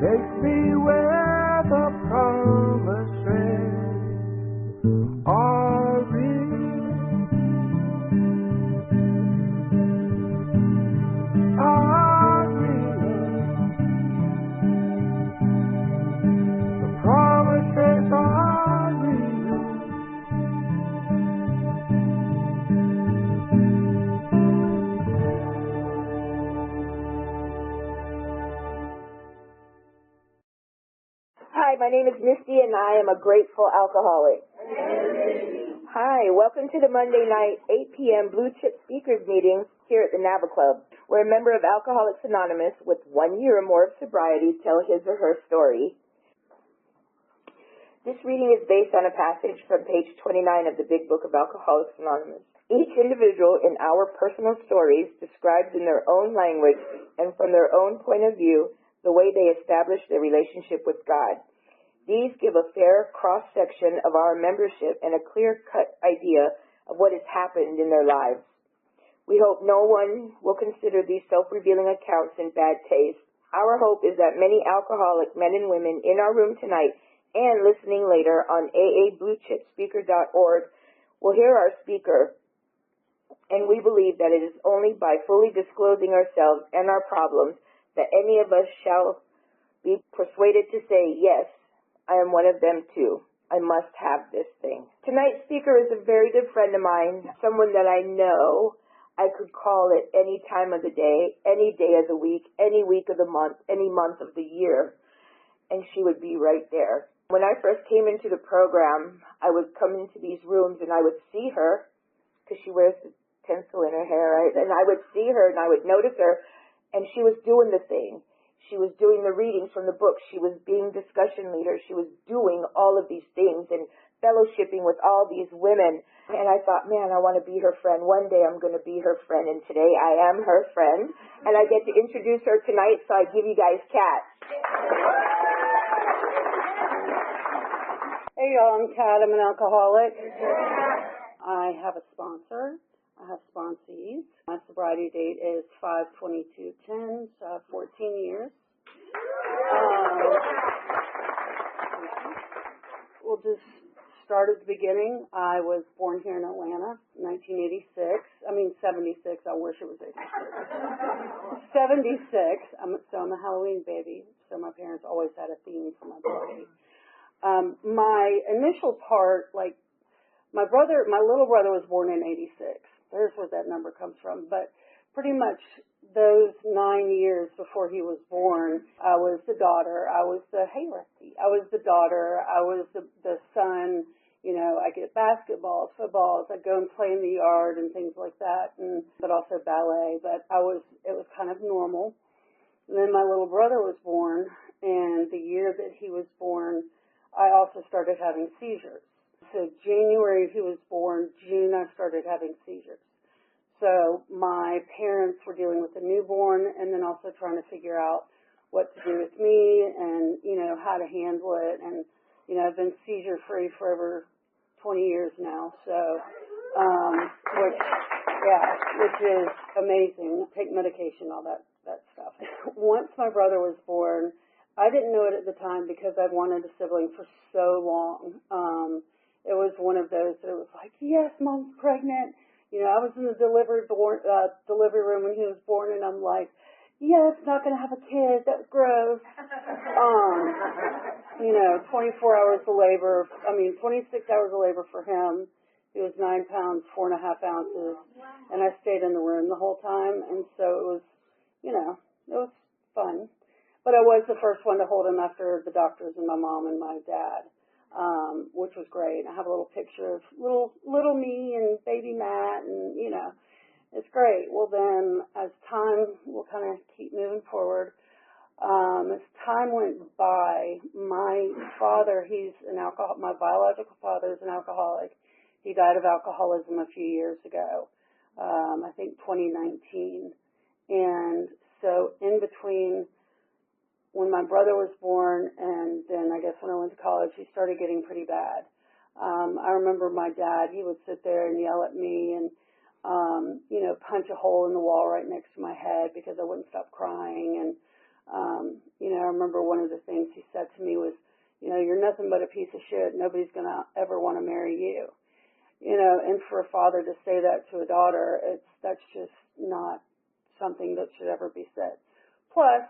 Take me where the promised land are real, are real. The promised lands are real. Hi, my name is Misty, and I am a grateful alcoholic. Hi, welcome to the Monday night 8 p.m. Blue Chip Speakers meeting here at the NABA Club, where a member of Alcoholics Anonymous with 1 year or more of sobriety tells his or her story. This reading is based on a passage from page 29 of the Big Book of Alcoholics Anonymous. Each individual in our personal stories describes in their own language and from their own point of view the way they establish their relationship with God. These give a fair cross-section of our membership and a clear-cut idea of what has happened in their lives. We hope no one will consider these self-revealing accounts in bad taste. Our hope is that many alcoholic men and women in our room tonight and listening later on AABlueChipSpeakers.org will hear our speaker, and we believe that it is only by fully disclosing ourselves and our problems that any of us shall be persuaded to say, yes, I am one of them too. I must have this thing. Tonight's speaker is a very good friend of mine, someone that I know I could call at any time of the day of the week, any week of the month, any month of the year, and she would be right there. When I first came into the program, I would come into these rooms and I would see her, because she wears the tinsel in her hair, right? And I would see her and I would notice her, and she was doing the thing. She was doing the readings from the book. She was being discussion leader. She was doing all of these things and fellowshipping with all these women. And I thought, man, I want to be her friend. One day I'm going to be her friend. And today I am her friend. And I get to introduce her tonight, so I give you guys Kat. Hey, y'all. I'm Kat. I'm an alcoholic. I have a sponsor. I have sponsees. My sobriety date is 5/22/10, so 14 years. We'll just start at the beginning. I was born here in Atlanta, 1986. 76. I wish it was 86. 76. I'm a Halloween baby, so my parents always had a theme for my birthday. My initial part, like my little brother was born in 86. There's where that number comes from. But pretty much those 9 years before he was born, I was the daughter. I was the, hey, Rusty. I was the daughter. I was the son. You know, I get basketballs, footballs. I'd go and play in the yard and things like that, but also ballet. But it was kind of normal. And then my little brother was born, and the year that he was born, I also started having seizures. So January he was born, June I started having seizures. So my parents were dealing with the newborn and then also trying to figure out what to do with me and, you know, how to handle it. And, you know, I've been seizure free for over 20 years now. So, which is amazing. Take medication, all that stuff. Once my brother was born, I didn't know it at the time because I'd wanted a sibling for so long. It was one of those that it was like, yes, Mom's pregnant. You know, I was in the delivery room when he was born, and I'm like, yes, not going to have a kid. That's gross. 24 hours of labor. 26 hours of labor for him. He was 9 pounds, 4.5 ounces, and I stayed in the room the whole time, and so it was, it was fun. But I was the first one to hold him after the doctors and my mom and my dad. Which was great. I have a little picture of little me and baby Matt, and it's great. Well, then as time, we'll kind of keep moving forward. As time went by, my father, my biological father is an alcoholic. He died of alcoholism a few years ago, I think 2019. And so in between when my brother was born and then I guess when I went to college, he started getting pretty bad. I remember my dad, he would sit there and yell at me and, punch a hole in the wall right next to my head because I wouldn't stop crying. And, I remember one of the things he said to me was, you know, you're nothing but a piece of shit. Nobody's going to ever want to marry you. You know, and for a father to say that to a daughter, that's just not something that should ever be said. Plus,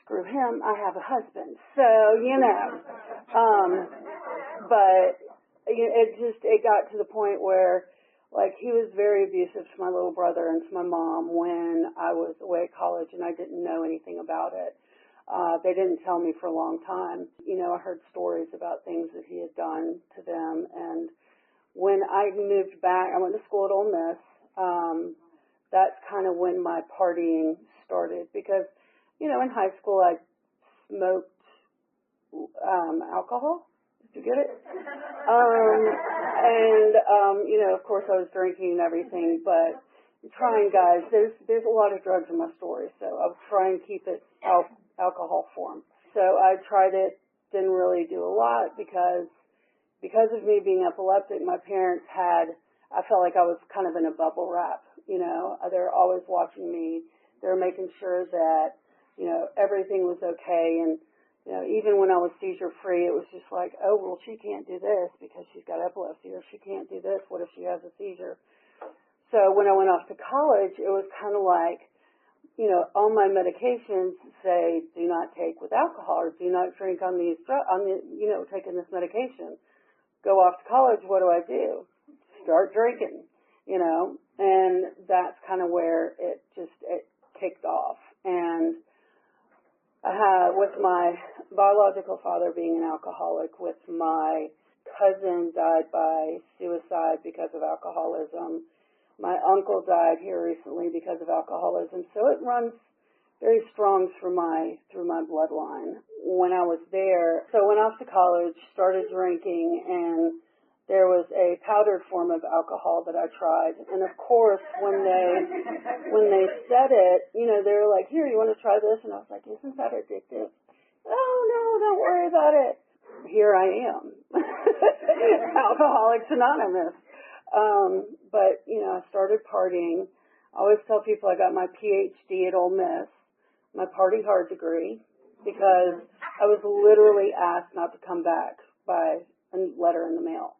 screw him, I have a husband. So, you know, but it got to the point where, like, he was very abusive to my little brother and to my mom when I was away at college and I didn't know anything about it. They didn't tell me for a long time. You know, I heard stories about things that he had done to them. And when I moved back, I went to school at Ole Miss. That's kind of when my partying started because, you know, in high school I smoked alcohol. Did you get it? You know, of course I was drinking and everything, but trying, guys, there's a lot of drugs in my story, so I was trying to keep it alcohol form. So I tried it, didn't really do a lot because of me being epileptic, my parents I felt like I was kind of in a bubble wrap, you know. They were always watching me. They were making sure that, you know, everything was okay. And, you know, even when I was seizure-free, it was just like, oh, well, she can't do this because she's got epilepsy, or she can't do this. What if she has a seizure? So when I went off to college, it was kind of like, you know, all my medications say do not take with alcohol or do not drink on these, you know, taking this medication. Go off to college, what do? Start drinking, you know, and that's kind of where it kicked off. And with my biological father being an alcoholic, with my cousin died by suicide because of alcoholism. My uncle died here recently because of alcoholism. So it runs very strong through my bloodline. When I was there, so I went off to college, started drinking, and there was a powdered form of alcohol that I tried. And of course, when they said it, you know, they were like, here, you want to try this? And I was like, isn't that addictive? Oh, no, don't worry about it. Here I am. Alcoholics Anonymous. But, you know, I started partying. I always tell people I got my PhD at Ole Miss, my party hard degree, because I was literally asked not to come back by a letter in the mail.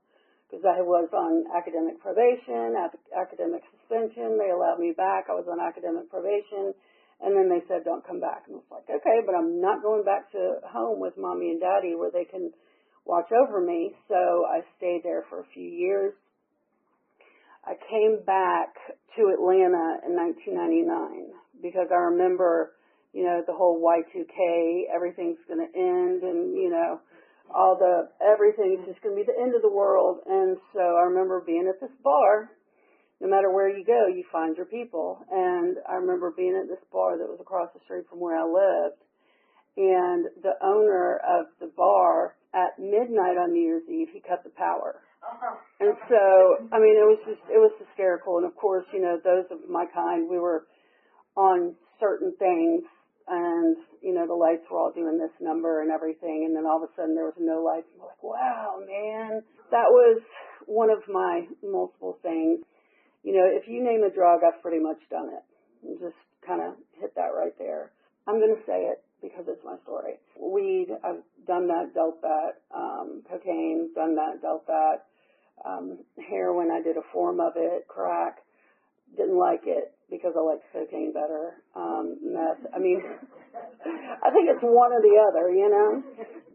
Because I was on academic probation, academic suspension. They allowed me back. I was on academic probation. And then they said, don't come back. And I was like, okay, but I'm not going back to home with Mommy and Daddy where they can watch over me. So I stayed there for a few years. I came back to Atlanta in 1999 because I remember, you know, the whole Y2K, everything's going to end, and, you know, everything's just going to be the end of the world. And so I remember being at this bar. No matter where you go, you find your people. And I remember being at this bar that was across the street from where I lived. And the owner of the bar, at midnight on New Year's Eve, he cut the power. And so, I mean, it was hysterical. And of course, you know, those of my kind, we were on certain things, and, you know, the lights were all doing this number and everything, and then all of a sudden there was no lights. I'm like, wow, man. That was one of my multiple things. You know, if you name a drug, I've pretty much done it. And just kind of hit that right there. I'm going to say it because it's my story. Weed, I've done that, dealt that. Cocaine, done that, dealt that. Heroin, I did a form of it. Crack, didn't like it because I liked cocaine better. Meth, I mean, I think it's one or the other, you know.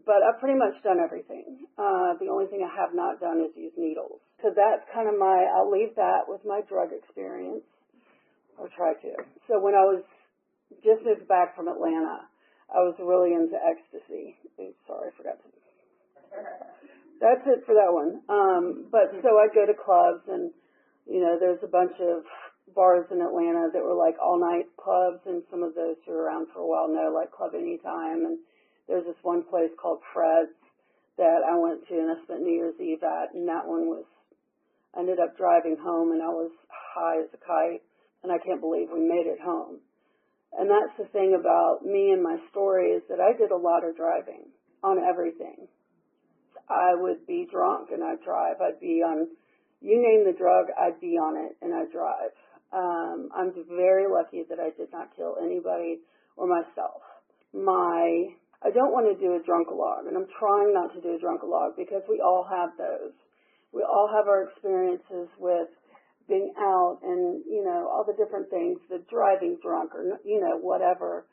But I've pretty much done everything. The only thing I have not done is use needles. So that's kind of I'll leave that with my drug experience, or try to. So when I was just moved back from Atlanta, I was really into ecstasy. Oops, sorry, I forgot to. That's it for that one. But so I'd go to clubs, and, you know, there's a bunch of bars in Atlanta that were like all-night clubs, and some of those who are around for a while know, like Club Anytime. And there's this one place called Fred's that I went to, and I spent New Year's Eve at, and that one was, I ended up driving home, and I was high as a kite, and I can't believe we made it home. And that's the thing about me and my story, is that I did a lot of driving on everything. I would be drunk and I'd drive. I'd be on, you name the drug, I'd be on it and I'd drive. I'm very lucky that I did not kill anybody or myself. My I don't want to do a drunk-a-log, and I'm trying not to do a drunk-a-log because we all have those. We all have our experiences with being out and, you know, all the different things, the driving drunk or, you know, whatever.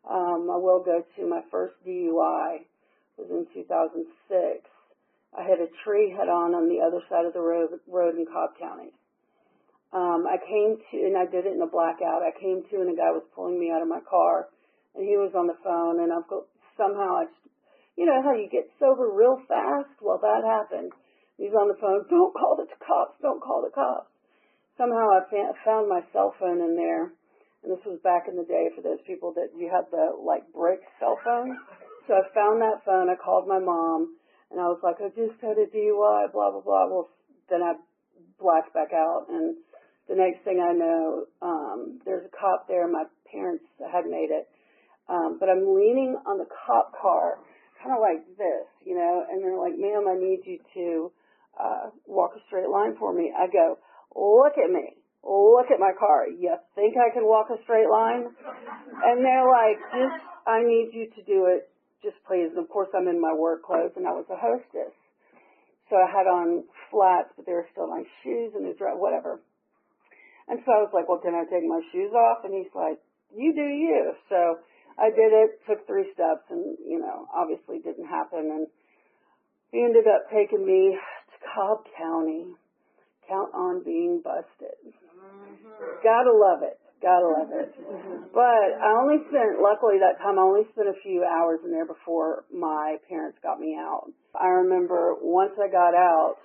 I will go to my first DUI was in 2006. I hit a tree head-on the other side of the road in Cobb County. I came to, and I did it in a blackout. I came to, and a guy was pulling me out of my car, and he was on the phone, and somehow you know how you get sober real fast? Well, that happened. He's on the phone, don't call the cops, don't call the cops. Somehow I found my cell phone in there, and this was back in the day for those people that you had the, like, brick cell phone. So I found that phone, I called my mom, and I was like, I just had a DUI, blah, blah, blah. Well, then I blacked back out, and the next thing I know, there's a cop there. My parents had made it. But I'm leaning on the cop car, kind of like this, you know, and they're like, ma'am, I need you to walk a straight line for me. I go, look at me. Look at my car. You think I can walk a straight line? And they're like, I need you to do it, just please. And of course, I'm in my work clothes, and I was a hostess. So I had on flats, but they were still my shoes and whatever. And so I was like, well, can I take my shoes off? And he's like, you do you. So I did it, took 3 steps, and, you know, obviously didn't happen. And he ended up taking me to Cobb County. Count on being busted. Gotta love it. Gotta love it. But I only spent, luckily that time, I only spent a few hours in there before my parents got me out. I remember once I got out,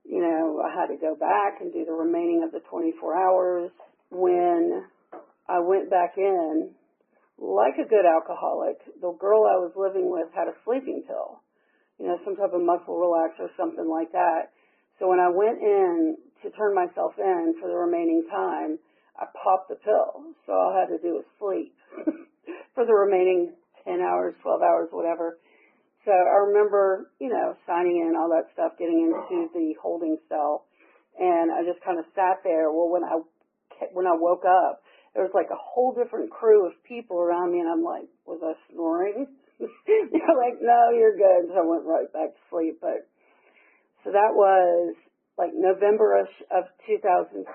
you know, I had to go back and do the remaining of the 24 hours. When I went back in, like a good alcoholic, the girl I was living with had a sleeping pill, you know, some type of muscle relaxer or something like that. So when I went in to turn myself in for the remaining time, I popped the pill. So all I had to do was sleep for the remaining 10 hours, 12 hours, whatever. So I remember, you know, signing in, all that stuff, getting into the holding cell, and I just kind of sat there. Well, when I woke up, there was like a whole different crew of people around me, and I'm like, was I snoring? They're like, no, you're good. So I went right back to sleep. But so that was like November-ish of 2006,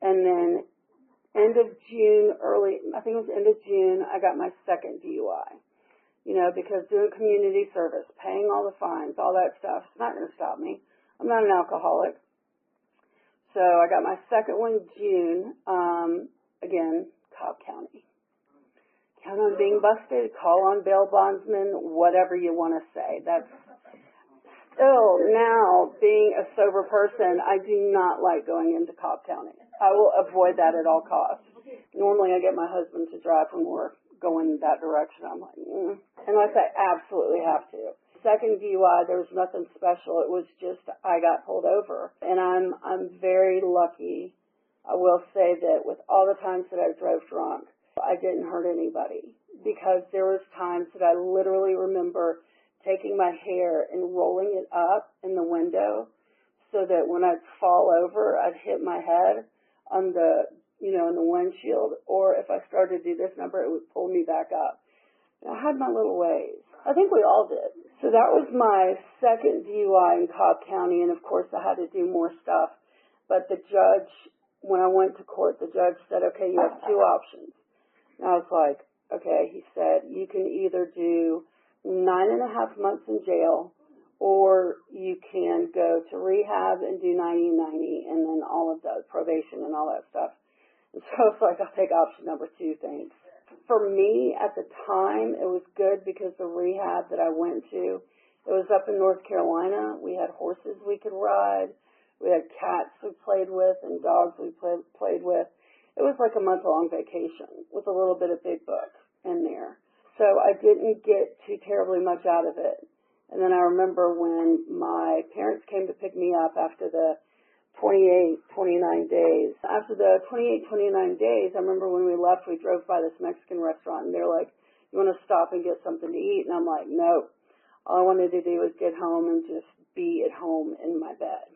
and then end of June, I think it was end of June, I got my second DUI. You know, because doing community service, paying all the fines, all that stuff, it's not going to stop me. I'm not an alcoholic. So I got my second one June, again, Cobb County. Count on being busted, call on bail bondsman, whatever you want to say. That's still, now, being a sober person, I do not like going into Cobb County. I will avoid that at all costs. Normally I get my husband to drive when we're going that direction. I'm like, unless I absolutely have to. Second DUI, there was nothing special. It was just I got pulled over. And I'm very lucky. I will say that with all the times that I drove drunk, I didn't hurt anybody, because there was times that I literally remember taking my hair and rolling it up in the window so that when I'd fall over, I'd hit my head on the, you know, in the windshield, or if I started to do this number, it would pull me back up. And I had my little ways. I think we all did. So that was my second DUI in Cobb County, and of course I had to do more stuff. But the judge, when I went to court, the judge said, okay, you have 2 options. And I was like, okay, he said, you can either do 9.5 months in jail, or you can go to rehab and do 90-90, and then all of the probation and all that stuff. And so it's like, I'll take option number 2, thanks. For me, at the time, it was good because the rehab that I went to, it was up in North Carolina. We had horses we could ride. We had cats we played with and dogs we played with. It was like a month-long vacation with a little bit of Big Book in there. So I didn't get too terribly much out of it. And then I remember when my parents came to pick me up after the 28, 29 days. After the 28, 29 days, I remember when we left, we drove by this Mexican restaurant, and they're like, you want to stop and get something to eat? And I'm like, no. All I wanted to do was get home and just be at home in my bed.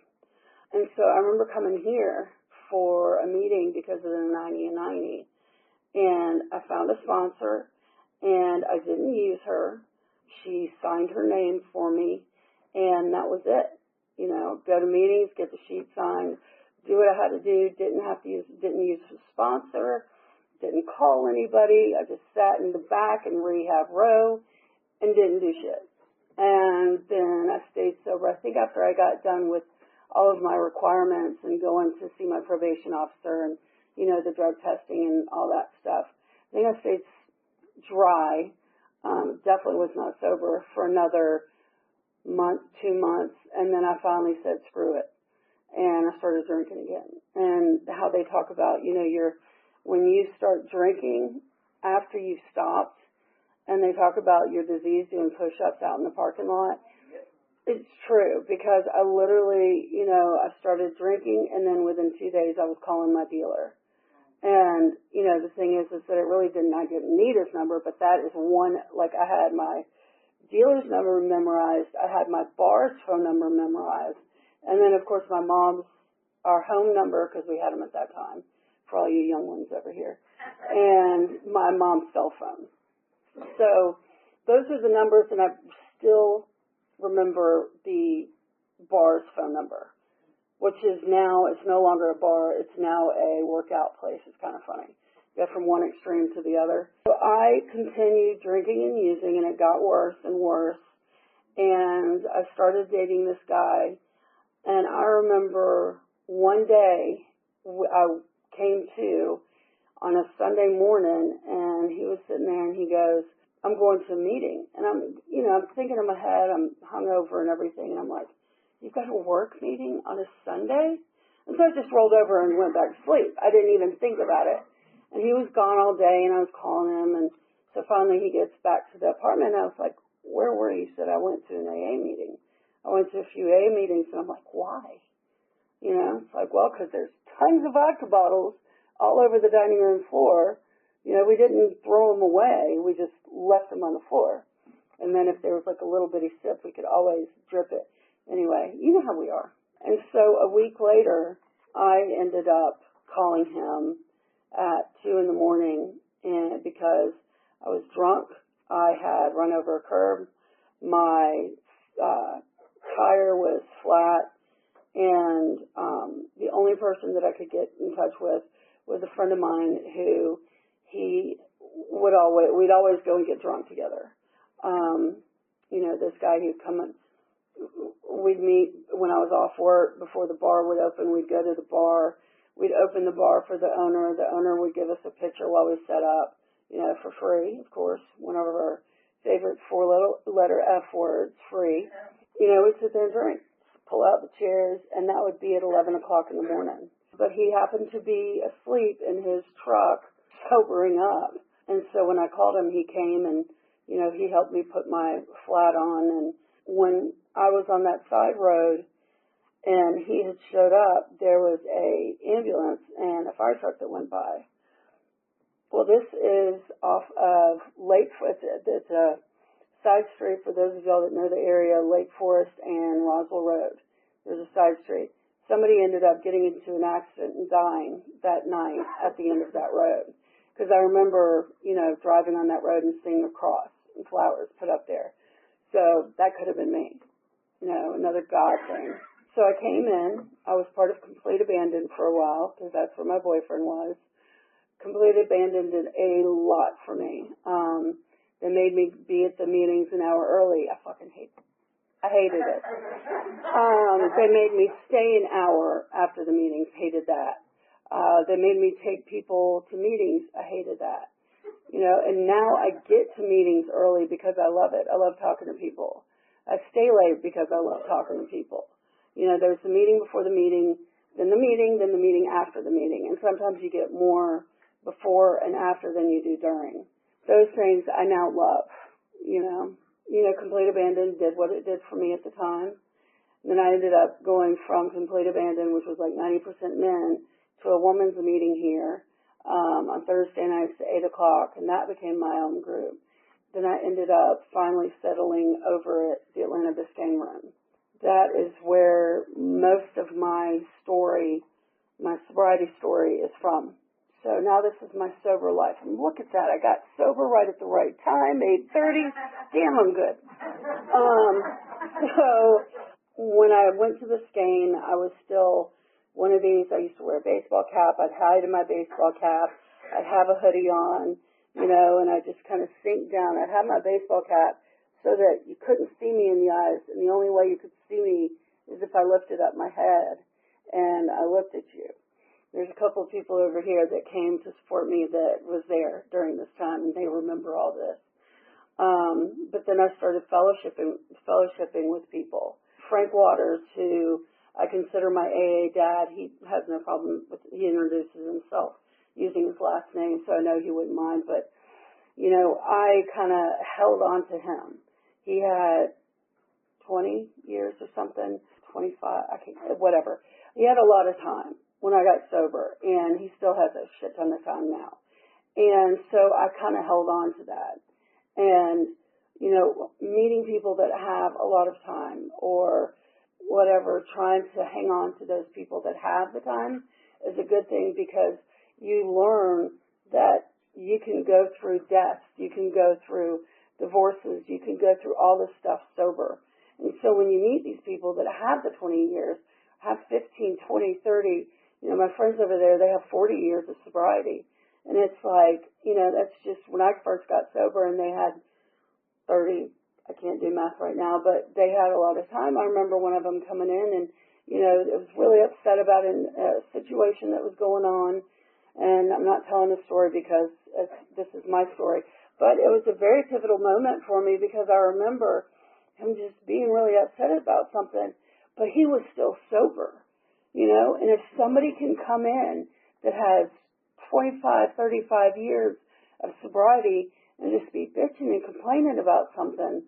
And so I remember coming here for a meeting because of the 90 and 90. And I found a sponsor, and I didn't use her. She signed her name for me, and that was it. You know, go to meetings, get the sheet signed, do what I had to do. Didn't use a sponsor, didn't call anybody. I just sat in the back in rehab row and didn't do shit. And then I stayed sober. I think after I got done with all of my requirements and going to see my probation officer and, you know, the drug testing and all that stuff, I think I stayed dry. Definitely was not sober for another month, 2 months, and then I finally said, screw it. And I started drinking again. And how they talk about, you know, when you start drinking after you've stopped, and they talk about your disease doing push-ups out in the parking lot, it's true, because I literally, you know, I started drinking, and then within 2 days I was calling my dealer. And, you know, the thing is that I really I didn't need his number, but that is one, like I had my dealer's number memorized, I had my bar's phone number memorized, and then, of course, my mom's, our home number, because we had them at that time, for all you young ones over here, and my mom's cell phone. So those are the numbers, and I still remember the bar's phone number, which is now, it's no longer a bar, it's now a workout place. It's kind of funny. Go from one extreme to the other. So I continued drinking and using, and it got worse and worse. And I started dating this guy, and I remember one day I came to on a Sunday morning, and he was sitting there, and he goes, I'm going to a meeting. And I'm thinking in my head, I'm hungover and everything, and I'm like, you've got a work meeting on a Sunday? And so I just rolled over and went back to sleep. I didn't even think about it. And he was gone all day, and I was calling him, and so finally he gets back to the apartment, and I was like, where were you? He said, I went to an AA meeting. I went to a few AA meetings, and I'm like, why? You know, it's like, well, because there's tons of vodka bottles all over the dining room floor. You know, we didn't throw them away. We just left them on the floor. And then if there was like a little bitty sip, we could always drip it. Anyway, you know how we are. And so a week later, I ended up calling him at 2 in the morning, and because I was drunk, I had run over a curb, my tire was flat, and the only person that I could get in touch with was a friend of mine who we'd always go and get drunk together. You know, this guy who'd come and we'd meet when I was off work before the bar would open. We'd go to the bar. We'd open the bar for the owner. The owner would give us a picture while we set up, you know, for free, of course, one of our favorite four-letter F words, free. You know, we'd sit there and drink, pull out the chairs, and that would be at 11 o'clock in the morning. But he happened to be asleep in his truck, sobering up. And so when I called him, he came and, you know, he helped me put my flat on. And when I was on that side road and he had showed up, there was a ambulance and a fire truck that went by. Well, this is off of Lake, it's a side street for those of y'all that know the area, Lake Forest and Roswell Road. There's a side street. Somebody ended up getting into an accident and dying that night at the end of that road. Because I remember, you know, driving on that road and seeing a cross and flowers put up there. So that could have been me, you know, another God thing. So I came in. I was part of Complete Abandon for a while because that's where my boyfriend was. Complete Abandon did a lot for me. They made me be at the meetings an hour early. I hated it. They made me stay an hour after the meetings. Hated that. They made me take people to meetings. I hated that. You know, and now I get to meetings early because I love it. I love talking to people. I stay late because I love talking to people. You know, there's the meeting before the meeting, then the meeting after the meeting. And sometimes you get more before and after than you do during. Those things I now love, you know. Complete Abandon did what it did for me at the time. And then I ended up going from Complete Abandon, which was like 90% men, to a women's meeting here on Thursday nights at 8 o'clock, and that became my own group. Then I ended up finally settling over at the Atlanta Biscayne room. That is where most of my story, my sobriety story, is from. so now this is my sober life. And look at that. I got sober right at the right time, 8:30. Damn, I'm good. So when I went to Biscayne, I was still one of these. I used to wear a baseball cap. I'd hide in my baseball cap. I'd have a hoodie on, you know, and I'd just kind of sink down. I'd have my baseball cap so that you couldn't see me in the eyes, and the only way you could see me is if I lifted up my head and I looked at you. There's a couple of people over here that came to support me that was there during this time, and they remember all this. But then I started fellowshipping with people. Frank Waters, who I consider my AA dad, he has no problem with, he introduces himself using his last name, so I know he wouldn't mind, but, you know, I kind of held on to him. He had 20 years or something, 25, I can't, whatever. He had a lot of time when I got sober, and he still has a shit ton of time now. And so I kind of held on to that. And, you know, meeting people that have a lot of time or whatever, trying to hang on to those people that have the time is a good thing, because you learn that you can go through deaths, you can go through divorces, you can go through all this stuff sober. And so when you meet these people that have the 20 years, have 15, 20, 30, you know, my friends over there, they have 40 years of sobriety. And it's like, you know, that's just when I first got sober and they had 30, I can't do math right now, but they had a lot of time. I remember one of them coming in and, you know, it was really upset about a situation that was going on. And I'm not telling the story because this is my story. But it was a very pivotal moment for me, because I remember him just being really upset about something, but he was still sober, you know. And if somebody can come in that has 25, 35 years of sobriety and just be bitching and complaining about something,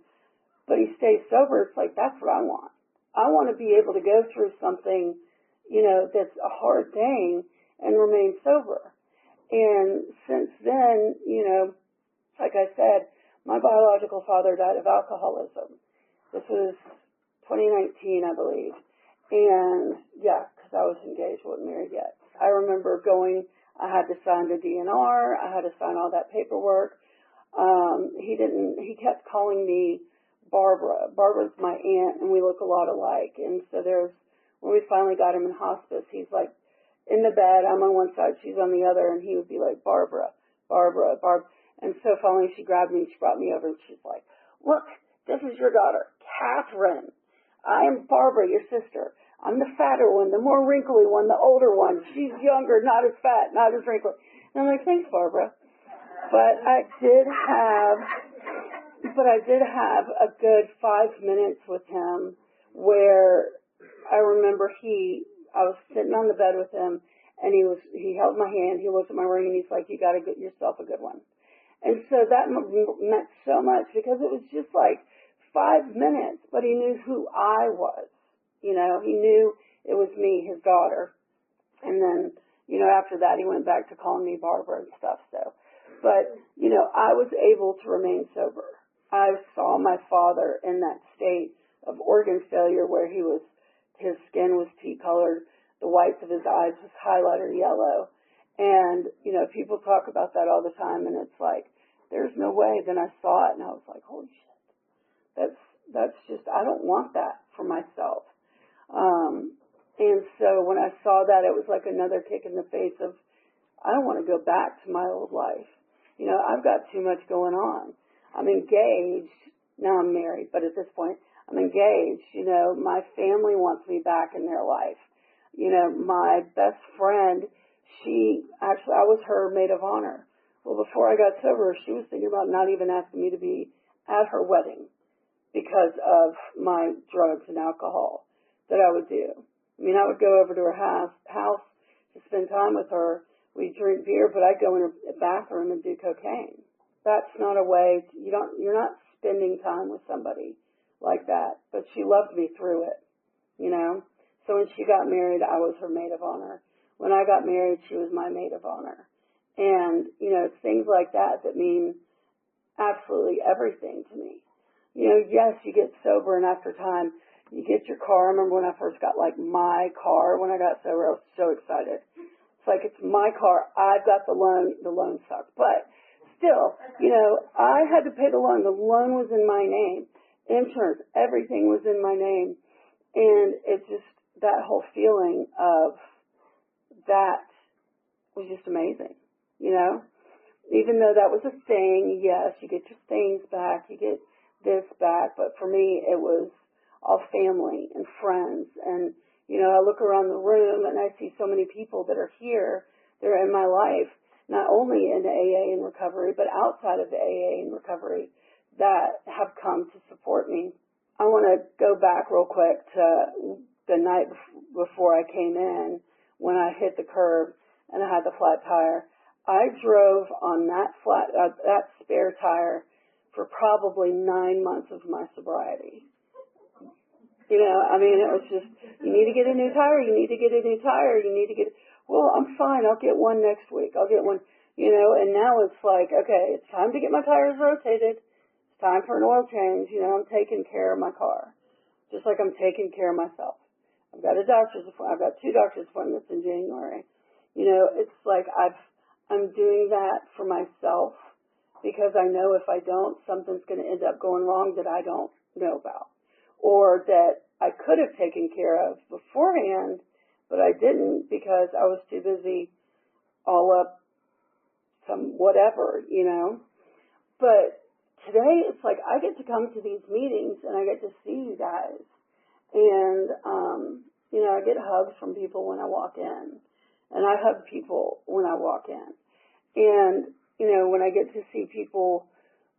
but he stays sober, it's like, that's what I want. I want to be able to go through something, you know, that's a hard thing and remain sober. And since then, you know, like I said, my biological father died of alcoholism. This was 2019, I believe. And, yeah, because I was engaged, wasn't married yet. I remember I had to sign the DNR. I had to sign all that paperwork. He kept calling me Barbara. Barbara's my aunt, and we look a lot alike. And so when we finally got him in hospice, he's like, in the bed, I'm on one side, she's on the other, and he would be like, Barbara, Barbara, Barbara. And so finally she grabbed me and she brought me over, and she's like, look, this is your daughter, Catherine. I am Barbara, your sister. I'm the fatter one, the more wrinkly one, the older one. She's younger, not as fat, not as wrinkly. And I'm like, thanks, Barbara. But I did have a good 5 minutes with him where I remember I was sitting on the bed with him, and he held my hand, he looked at my ring, and he's like, you got to get yourself a good one. And so that meant so much, because it was just like 5 minutes, but he knew who I was. You know, he knew it was me, his daughter. And then, you know, after that, he went back to calling me Barbara and stuff. So, but, you know, I was able to remain sober. I saw my father in that state of organ failure where his skin was tea-colored, the whites of his eyes was highlighter yellow. And, you know, people talk about that all the time, and it's like, there's no way. Then I saw it, and I was like, holy shit. That's just, I don't want that for myself. And so when I saw that, it was like another kick in the face of, I don't want to go back to my old life. You know, I've got too much going on. I'm engaged. Now I'm married, but at this point, I'm engaged. You know, my family wants me back in their life. You know, my best friend, I was her maid of honor. Well, before I got sober, she was thinking about not even asking me to be at her wedding because of my drugs and alcohol that I would do. I mean, I would go over to her house to spend time with her. We'd drink beer, but I'd go in her bathroom and do cocaine. That's not a way, you're not spending time with somebody like that. But she loved me through it, you know. So when she got married, I was her maid of honor. When I got married, she was my maid of honor. And, you know, it's things like that that mean absolutely everything to me. You know, yes, you get sober, and after time, you get your car. I remember when I first got, like, my car when I got sober, I was so excited. like it's my car. I've got the loan. The loan sucks. But still, I had to pay the loan. The loan was in my name. Insurance, everything was in my name. And it just, that whole feeling of that was just amazing, Even though that was a thing, yes, you get your things back, you get this back, but for me it was all family and friends. And, I look around the room and I see so many people that are here, they're in my life, not only in the AA and recovery, but outside of the AA and recovery that have come to support me. I want to go back real quick to the night before I came in when I hit the curb and I had the flat tire. I drove on that that spare tire for probably 9 months of my sobriety. It was just, you need to get a new tire, you need to get a new tire, you need to get, well, I'm fine, I'll get one next week, I'll get one, and now it's like, okay, it's time to get my tires rotated, it's time for an oil change, I'm taking care of my car, just like I'm taking care of myself. I've got 2 doctor's appointments in January. It's like I'm doing that for myself because I know if I don't, something's going to end up going wrong that I don't know about, or that I could have taken care of beforehand, but I didn't because I was too busy all up some whatever, But today it's like I get to come to these meetings and I get to see you guys. And, I get hugs from people when I walk in. And I hug people when I walk in. And, when I get to see people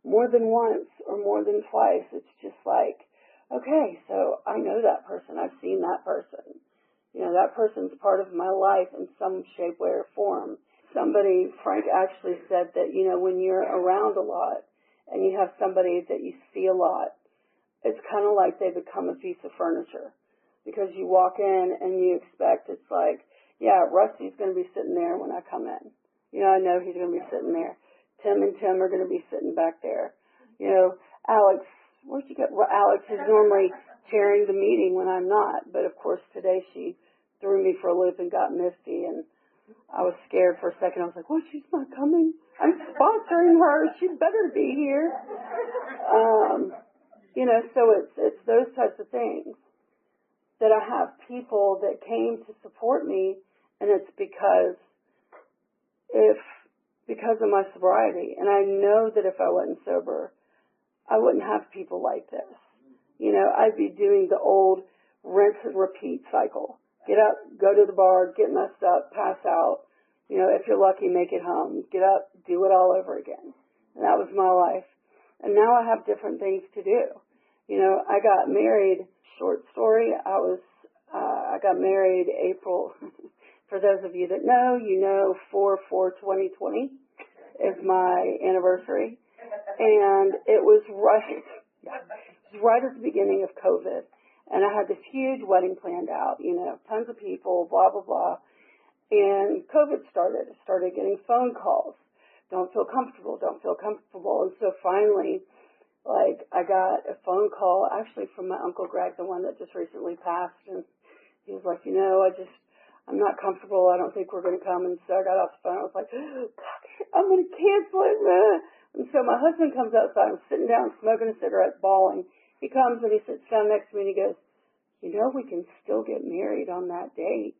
more than once or more than twice, it's just like, okay, so I know that person. I've seen that person. That person's part of my life in some shape, way, or form. Frank actually said that, when you're around a lot and you have somebody that you see a lot, it's kind of like they become a piece of furniture because you walk in and you expect it's like, yeah, Rusty's going to be sitting there when I come in. I know he's going to be sitting there. Tim and Tim are going to be sitting back there. Alex, where'd you go? Well, Alex is normally chairing the meeting when I'm not, but of course today she threw me for a loop and got misty, and I was scared for a second. I was like, well, she's not coming. I'm sponsoring her. She better be here. So it's those types of things that I have people that came to support me, and it's because of my sobriety. And I know that if I wasn't sober, I wouldn't have people like this. I'd be doing the old rinse and repeat cycle. Get up, go to the bar, get messed up, pass out. If you're lucky, make it home. Get up, do it all over again. And that was my life. And now I have different things to do. I got married, short story, I got married April, for those of you that know, 4/4/2020 is my anniversary. And it was right at the beginning of COVID. And I had this huge wedding planned out, tons of people, blah, blah, blah. And COVID started. I started getting phone calls. Don't feel comfortable, don't feel comfortable. And so finally, I got a phone call actually from my Uncle Greg, the one that just recently passed. And he was like, I'm not comfortable. I don't think we're going to come. And so I got off the phone. I was like, I'm going to cancel it. And so my husband comes outside. I'm sitting down smoking a cigarette, bawling. He comes and he sits down next to me and he goes, we can still get married on that date.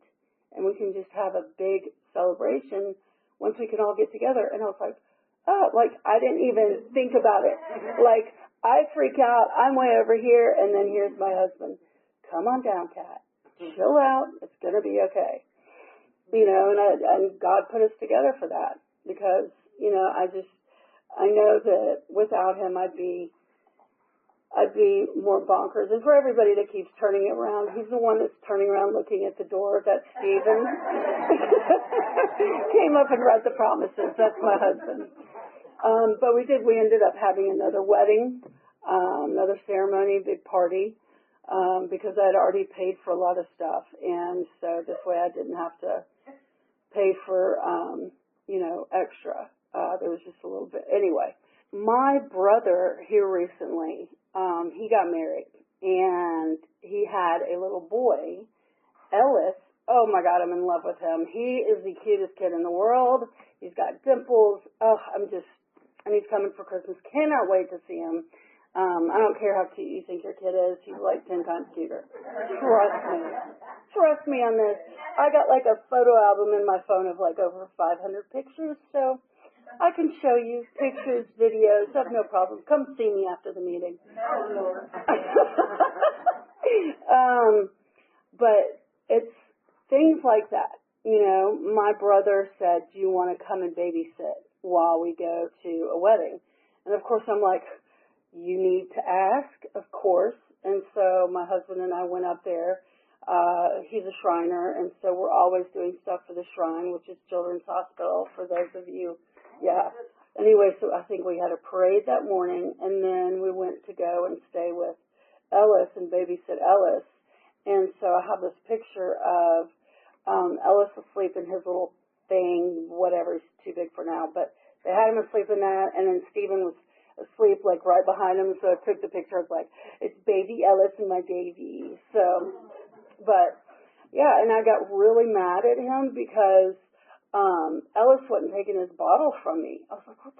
And we can just have a big celebration once we can all get together. And I was like, oh, I didn't even think about it. I freak out. I'm way over here. And then here's my husband. Come on down, Kat. Chill out. It's going to be okay. And God put us together for that because, I know that without him, I'd be more bonkers. And for everybody that keeps turning it around, he's the one that's turning around looking at the door. That's Stephen. Came up and read the promises. That's my husband. But we ended up having another wedding, another ceremony, big party, because I had already paid for a lot of stuff. And so this way I didn't have to pay for, extra. There was just a little bit. Anyway, my brother here recently, he got married and he had a little boy, Ellis, oh my God, I'm in love with him. He is the cutest kid in the world. He's got dimples. Oh, and he's coming for Christmas. Cannot wait to see him. I don't care how cute you think your kid is. He's like 10 times cuter. Trust me. Trust me on this. I got like a photo album in my phone of like over 500 pictures, so I can show you pictures, videos. I have no problem. Come see me after the meeting. But it's things like that. You know, my brother said, do you want to come and babysit while we go to a wedding? And of course I'm like, you need to ask, of course. And so my husband and I went up there. He's a Shriner, and so we're always doing stuff for the Shrine, which is Children's Hospital, for those of you. Yeah. Anyway, so I think we had a parade that morning, and then we went to go and stay with Ellis and babysit Ellis. And so I have this picture of Ellis asleep in his little thing, whatever, he's too big for now, but they had him asleep in that, and then Stephen was asleep like right behind him, so I took the picture. I was like, it's baby Ellis and my baby. So, but yeah, and I got really mad at him because Ellis wasn't taking his bottle from me. I was like, what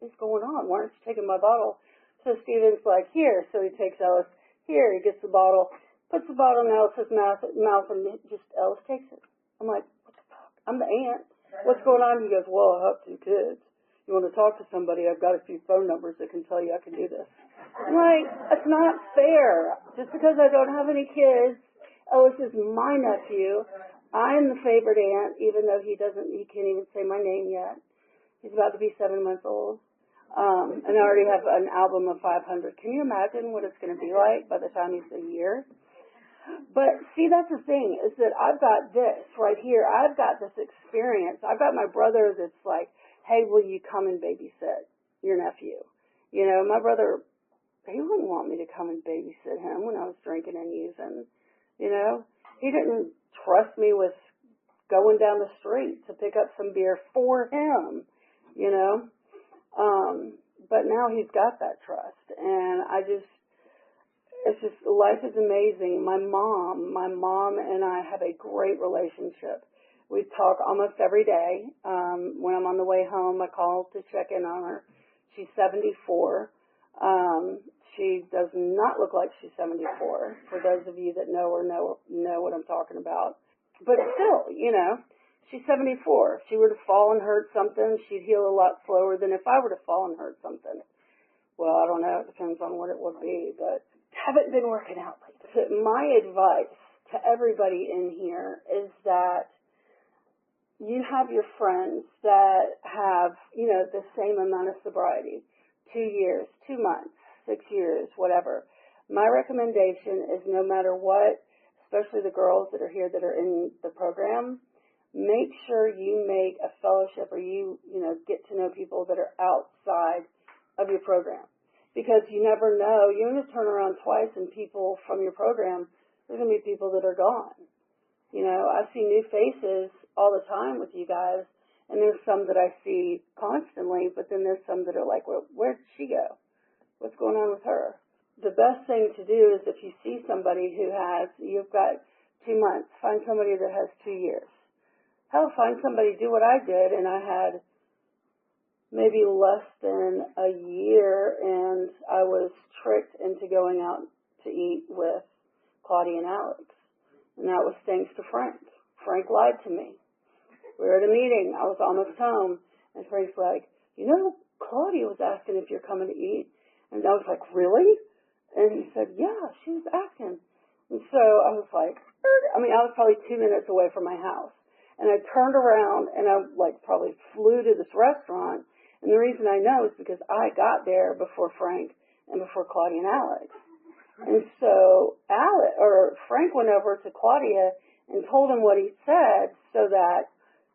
is going on? Why aren't you taking my bottle? So Stephen's like, here. So he takes Ellis. Here, he gets the bottle, puts the bottle in Ellis's mouth, and just Ellis takes it. I'm like, what the fuck? I'm the aunt. What's going on? He goes, well, I have 2 kids. You want to talk to somebody, I've got a few phone numbers that can tell you I can do this. I'm like, that's not fair. Just because I don't have any kids, Ellis is my nephew. I'm the favorite aunt, even though he can't even say my name yet. He's about to be 7 months old. And I already have an album of 500. Can you imagine what it's going to be like by the time he's a year? But see, that's the thing, is that I've got this right here. I've got this experience. I've got my brother that's like, hey, will you come and babysit your nephew? You know, my brother, he wouldn't want me to come and babysit him when I was drinking and using. You know, he didn't trust me with going down the street to pick up some beer for him, you know. But now he's got that trust, and it's just, life is amazing. My mom and I have a great relationship. We talk almost every day. When I'm on the way home, I call to check in on her. She's 74. She does not look like she's 74, for those of you that know her know what I'm talking about. But still, you know, she's 74. If she were to fall and hurt something, she'd heal a lot slower than if I were to fall and hurt something. Well, I don't know. It depends on what it would be, but haven't been working out lately. My advice to everybody in here is that you have your friends that have, you know, the same amount of sobriety, 2 years, 2 months, 6 years, whatever. My recommendation is no matter what, especially the girls that are here that are in the program, make sure you make a fellowship or you get to know people that are outside of your program. Because you never know, you're going to turn around twice and people from your program, there's going to be people that are gone. You know, I see new faces all the time with you guys, and there's some that I see constantly, but then there's some that are like, well, where did she go? What's going on with her? The best thing to do is if you see somebody who you've got 2 months, find somebody that has 2 years. Hell, find somebody, do what I did, and I had maybe less than a year, and I was tricked into going out to eat with Claudia and Alex. And that was thanks to Frank. Frank lied to me. We were at a meeting. I was almost home. And Frank's like, you know, Claudia was asking if you're coming to eat. And I was like, really? And he said, yeah, she was asking. And so I was like, I was probably 2 minutes away from my house. And I turned around and I probably flew to this restaurant. And the reason I know is because I got there before Frank and before Claudia and Alex. And so Frank went over to Claudia and told him what he said so that,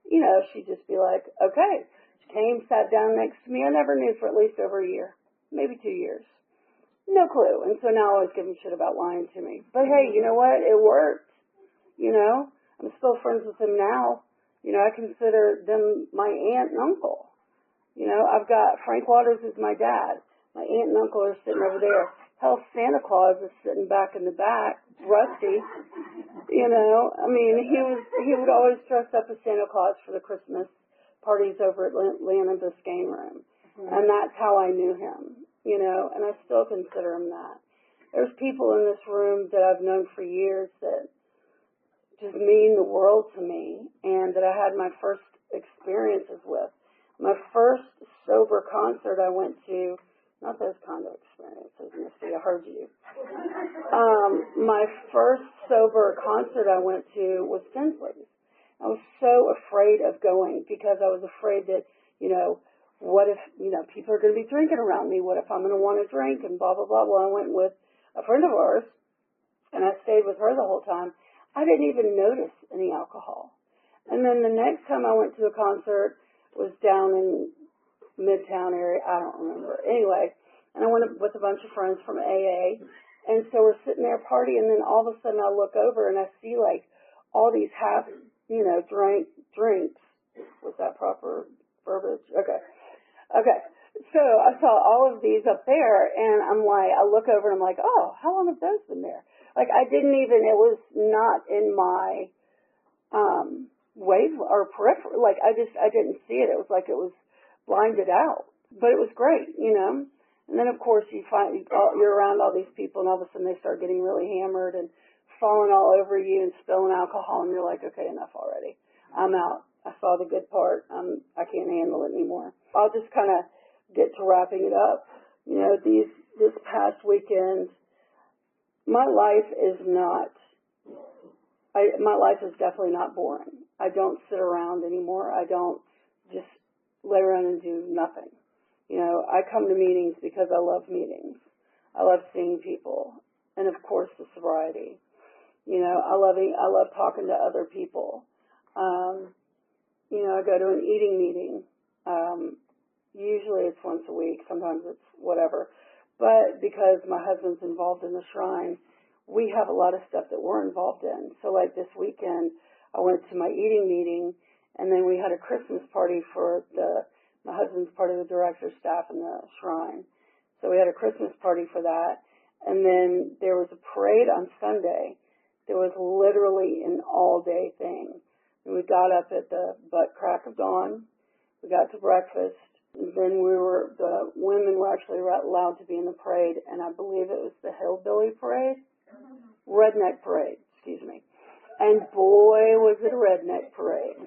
you know, she'd just be like, okay. She came, sat down next to me. I never knew for at least over a year, maybe 2 years. No clue. And so now always give me shit about lying to me. But hey, you know what? It worked. You know, I'm still friends with him now. You know, I consider them my aunt and uncle. You know, I've got Frank Waters is my dad. My aunt and uncle are sitting over there. Hell, Santa Claus is sitting back in the back, Rusty. You know, I mean, he would always dress up as Santa Claus for the Christmas parties over at Atlanta Biscayne room. And that's how I knew him, you know, and I still consider him that. There's people in this room that I've known for years that just mean the world to me and that I had my first experiences with. My first sober concert I went to, not those kind of experiences, Misty, I heard you. My first sober concert I went to was Tinsley's. I was so afraid of going because I was afraid that, you know, what if, you know, people are going to be drinking around me? What if I'm going to want to drink and blah, blah, blah. Well, I went with a friend of ours, and I stayed with her the whole time. I didn't even notice any alcohol. And then the next time I went to a concert was down in Midtown area. I don't remember. Anyway, and I went with a bunch of friends from AA. And so we're sitting there partying, and then all of a sudden I look over and I see like all these half, you know, drinks. Was that proper verbiage? Okay. So I saw all of these up there, and I'm like, I look over and I'm like, oh, how long have those been there? Like I didn't even, it was not in my wave or peripheral. Like I didn't see it. It was like it was blinded out, but it was great, you know. And then of course you're around all these people, and all of a sudden they start getting really hammered and falling all over you and spilling alcohol, and you're like, okay, enough already. I'm out. I saw the good part. I can't handle it anymore. I'll just kind of get to wrapping it up. You know, this past weekend, my life is definitely not boring. I don't sit around anymore. I don't just lay around and do nothing. You know, I come to meetings because I love meetings. I love seeing people, and of course the sobriety. You know, I love talking to other people. You know, I go to an eating meeting. Usually it's once a week. Sometimes it's whatever. But because my husband's involved in the shrine, we have a lot of stuff that we're involved in. So like this weekend, I went to my eating meeting, and then we had a Christmas party for my husband's part of the director's staff in the shrine. So we had a Christmas party for that. And then there was a parade on Sunday. There was literally an all-day thing. And we got up at the butt crack of dawn. We got to breakfast. And then the women were actually allowed to be in the parade, and I believe it was the Hillbilly Parade? Redneck Parade, excuse me. And boy, was it a redneck parade.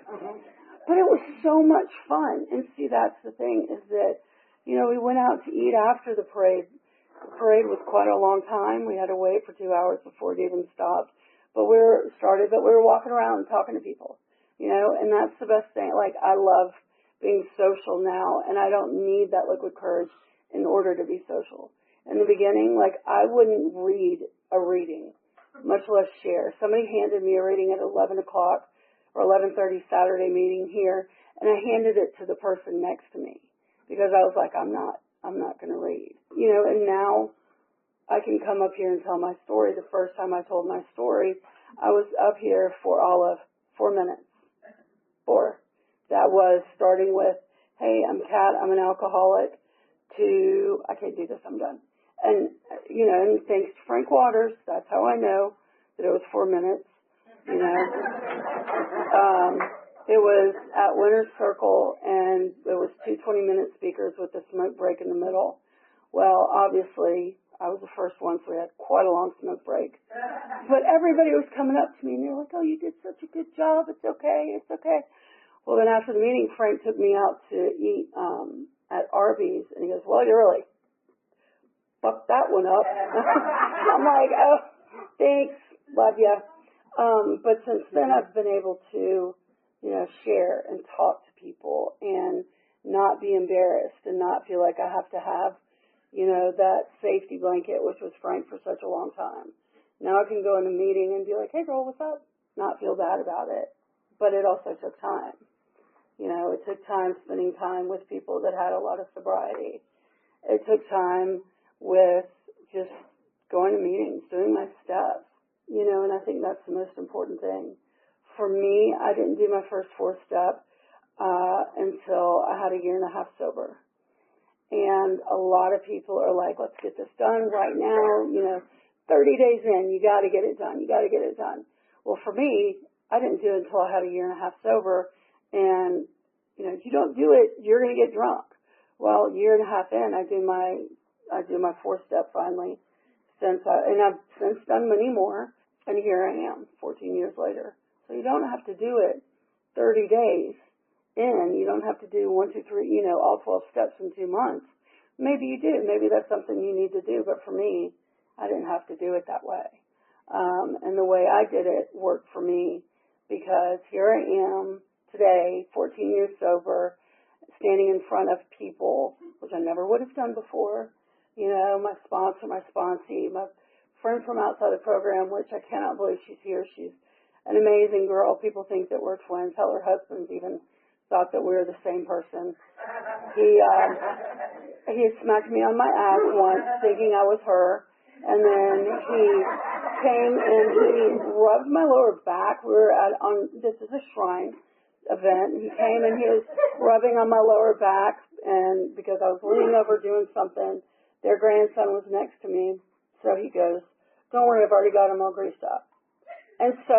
But it was so much fun. And see, that's the thing, is that, you know, we went out to eat after the parade. The parade was quite a long time. We had to wait for 2 hours before it even stopped. But we were walking around and talking to people, you know, and that's the best thing. Like, I love being social now, and I don't need that liquid courage in order to be social. In the beginning, like, I wouldn't read a reading, much less share. Somebody handed me a reading at 11 o'clock or 11:30 Saturday meeting here, and I handed it to the person next to me because I was like, I'm not going to read. You know, and now I can come up here and tell my story. The first time I told my story, I was up here for all of 4 minutes. 4. That was starting with, hey, I'm Kat, I'm an alcoholic, to, I can't do this, I'm done. And, you know, and thanks to Frank Waters, that's how I know that it was 4 minutes, you know. It was at Winter's Circle, and it was 2 20-minute speakers with a smoke break in the middle. Well, obviously, I was the first one, so we had quite a long smoke break. But everybody was coming up to me, and they were like, oh, you did such a good job. It's okay. It's okay. Well, then after the meeting, Frank took me out to eat at Arby's, and he goes, well, you really fucked that one up. I'm like, oh, thanks. Love ya. But since then, I've been able to, you know, share and talk to people and not be embarrassed and not feel like I have to have, you know, that safety blanket, which was Frank for such a long time. Now I can go in a meeting and be like, hey, girl, what's up? Not feel bad about it. But it also took time. You know, it took time spending time with people that had a lot of sobriety. It took time with just going to meetings, doing my steps, you know, and I think that's the most important thing. For me, I didn't do my first 4-step until I had a 1.5 years sober. And a lot of people are like, let's get this done right now. You know, 30 days in, you got to get it done. You got to get it done. Well, for me, I didn't do it until I had a year and a half sober, and, you know, if you don't do it, you're going to get drunk. Well, a year and a half in, I do my 4-step finally, and I've since done many more, and here I am, 14 years later. So you don't have to do it 30 days in. You don't have to do 1, 2, 3, you know, all 12 steps in 2 months. Maybe you do. Maybe that's something you need to do. But for me, I didn't have to do it that way. And the way I did it worked for me, because here I am today, 14 years sober, standing in front of people, which I never would have done before. You know, my sponsor, my sponsee, my friend from outside the program, which I cannot believe she's here. She's an amazing girl. People think that we're twins. Hell, her husband's even thought that we were the same person. He smacked me on my ass once, thinking I was her, and then he came and he rubbed my lower back. We were this is a shrine event. He came and he was rubbing on my lower back, and because I was leaning over doing something, their grandson was next to me. So he goes, "Don't worry, I've already got him all greased up." And so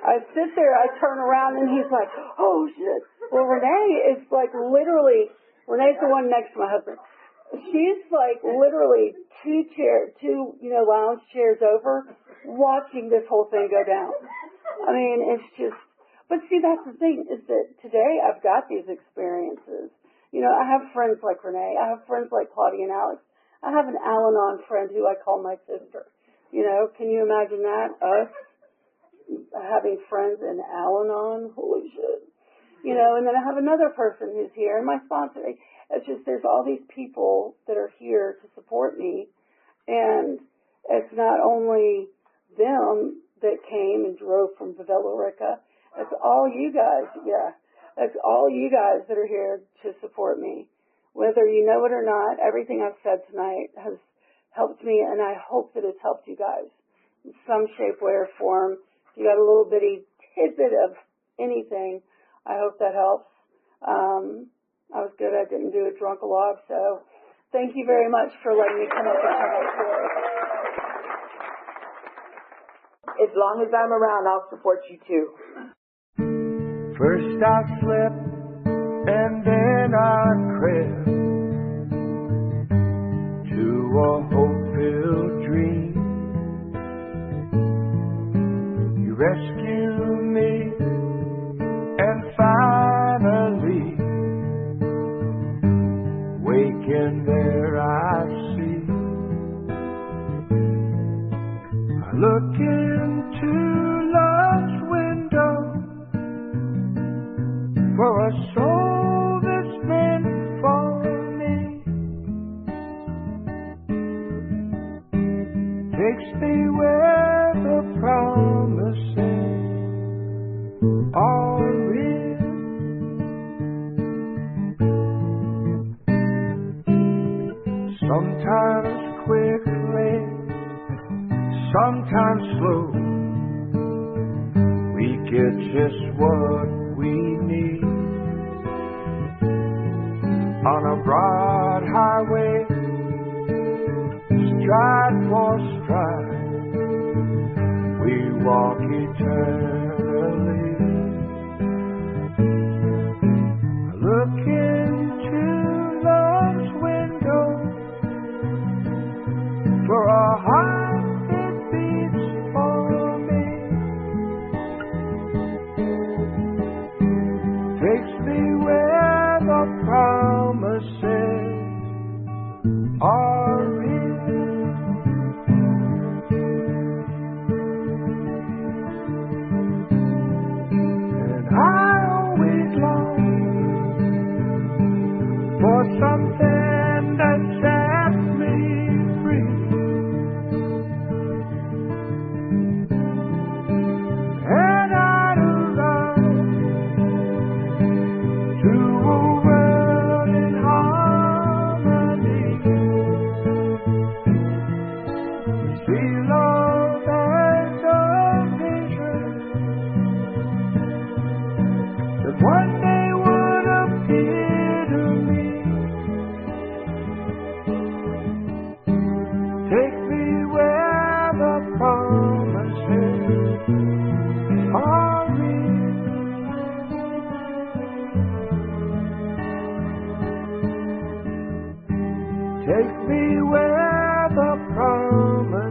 I sit there, I turn around, and he's like, "Oh, shit." Well, Renee is like literally, Renee's the one next to my husband. She's like literally two lounge chairs over, watching this whole thing go down. I mean, it's just, but see, that's the thing, is that today I've got these experiences. You know, I have friends like Renee. I have friends like Claudia and Alex. I have an Al-Anon friend who I call my sister. You know, can you imagine that? Us having friends in Al-Anon? Holy shit. You know, and then I have another person who's here, and my sponsor. It's just, there's all these people that are here to support me, and it's not only them that came and drove from Benevolence. It's all you guys, it's all you guys that are here to support me. Whether you know it or not, everything I've said tonight has helped me, and I hope that it's helped you guys in some shape, way, or form. If you got a little bitty tidbit of anything, I hope that helps. I was good. I didn't do a drunk log, so thank you very much for letting me come up and tell my story. As long as I'm around, I'll support you too. First I slept, and then I crept to a hope-filled dream. You rescued me, and finally, waking there I see. I look into love's window for a soul that's meant for me. Takes me where the promises are real. Sometimes quickly, sometimes slow, we get just what we need. On a broad highway, stride for stride, we walk eternally. I look into love's window for a heart that beats for me. Takes me where the promises are real. And I always long for something that sets me free. Take me where the promise